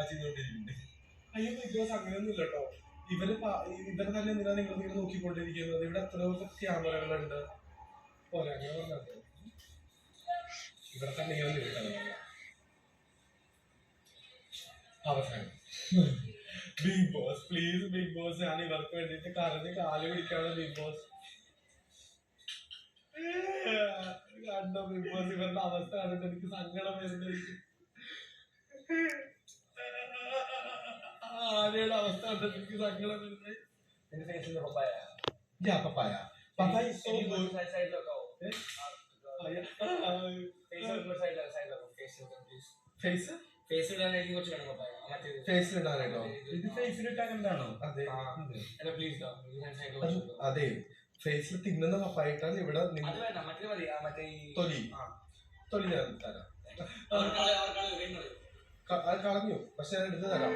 ചെയ്തോണ്ടിരിക്കുന്നുണ്ട്. അയ്യോ big boss അങ്ങനെയൊന്നും ഇല്ലട്ടോ. ഇവര് തന്നെ എന്തിനാ നിങ്ങൾ നോക്കിക്കൊണ്ടിരിക്കുന്നത്? ഇവിടെ എത്രയോ ക്യാമറകളുണ്ട്. പോലെ അങ്ങനെ പറഞ്ഞത് ഇവിടെ തന്നെ അവസാനം big boss please big boss, ഞാൻ ഇവർക്ക് വേണ്ടിട്ട് കരഞ്ഞ് കാല് പിടിക്കാണ് ബിഗ് ബോസ്. കണ്ടോ ബിഗ് ബോസ് ഇവരുടെ അവസ്ഥ കണ്ടിട്ട് എനിക്ക് സങ്കടം വരുന്നത്. ആരെയുടെ അവസ്ഥ കണ്ടിട്ട് എനിക്ക് സങ്കടം വരുന്നത്. പപ്പായ പപ്പായ ഫേസിലിടാനായിട്ടോ? ഇത് ഫേസിലിട്ടാൻ എന്താണോ? അതെ അതെ, ഫേസിൽ തിന്നുന്ന പപ്പായിട്ടാണ് ഇവിടെ തൊലി തൊലി ഞാൻ തരാം. അത് കളഞ്ഞു, പക്ഷെ ഞാൻ എടുത്ത് തരാം.